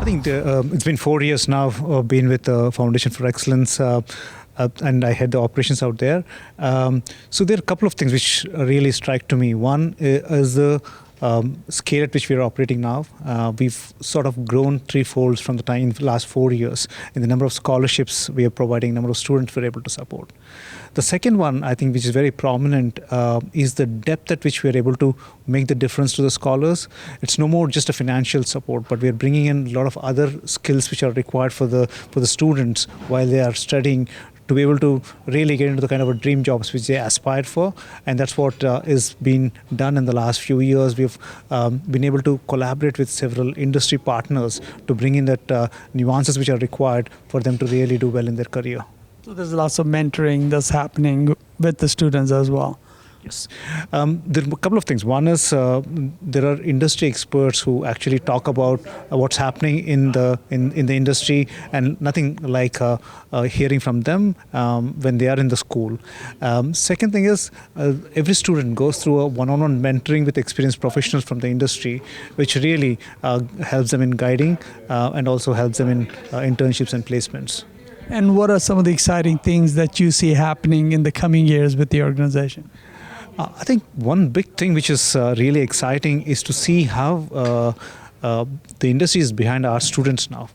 I think it's been 4 years now. Been with the Foundation for Excellence, and I head the operations out there. So there are a couple of things which really strike to me. One is the scale at which we are operating now. We've sort of grown threefold from the time in the last 4 years in the number of scholarships we are providing, number of students we're able to support. The second one, I think, which is very prominent, is the depth at which we are able to make the difference to the scholars. It's no more just a financial support, but we are bringing in a lot of other skills which are required for the students while they are studying, to be able to really get into the kind of a dream jobs which they aspired for. And that's what is being done in the last few years. We've been able to collaborate with several industry partners to bring in that nuances which are required for them to really do well in their career. So there's lots of mentoring that's happening with the students as well. Yes. There are a couple of things. One is there are industry experts who actually talk about what's happening in the industry, and nothing like hearing from them when they are in the school. Second thing is every student goes through a one-on-one mentoring with experienced professionals from the industry, which really helps them in guiding and also helps them in internships and placements. And what are some of the exciting things that you see happening in the coming years with the organization? I think one big thing which is really exciting is to see how the industry is behind our students now.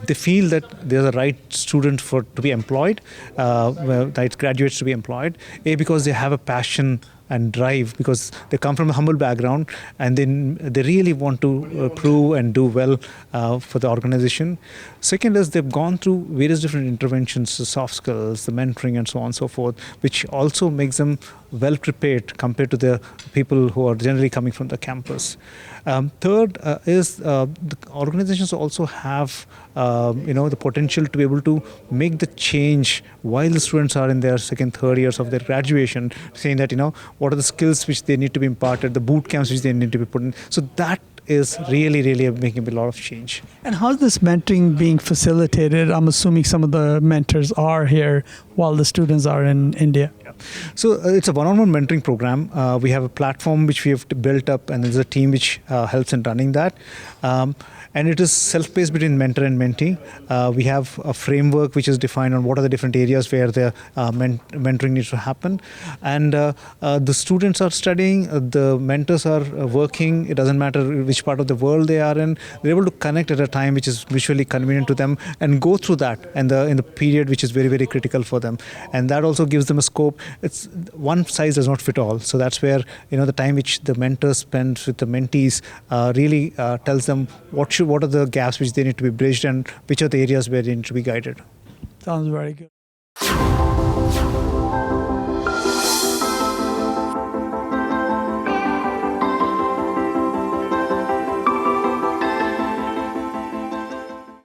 They feel that they're the right student to be employed, right graduates to be employed, because they have a passion and drive, because they come from a humble background, and then they really want to prove and do well for the organization. Second is they've gone through various different interventions, the soft skills, the mentoring, and so on and so forth, which also makes them well prepared compared to the people who are generally coming from the campus. Third is the organizations also have the potential to be able to make the change while the students are in their second, third years of their graduation, saying that what are the skills which they need to be imparted, the boot camps which they need to be put in. So that is really making a lot of change. And how's this mentoring being facilitated? I'm assuming some of the mentors are here while the students are in India. Yeah. So it's a one-on-one mentoring program. We have a platform which we have built up, and there's a team which helps in running that. And it is self-paced between mentor and mentee. We have a framework which is defined on what are the different areas where the mentoring needs to happen. And the students are studying, the mentors are working. It doesn't matter which part of the world they are in. They're able to connect at a time which is visually convenient to them and go through that in the period which is very critical for them. And that also gives them a scope. It's one size does not fit all. So that's where the time which the mentor spends with the mentees really tells them what are the gaps which they need to be bridged, and which are the areas where they need to be guided. Sounds very good.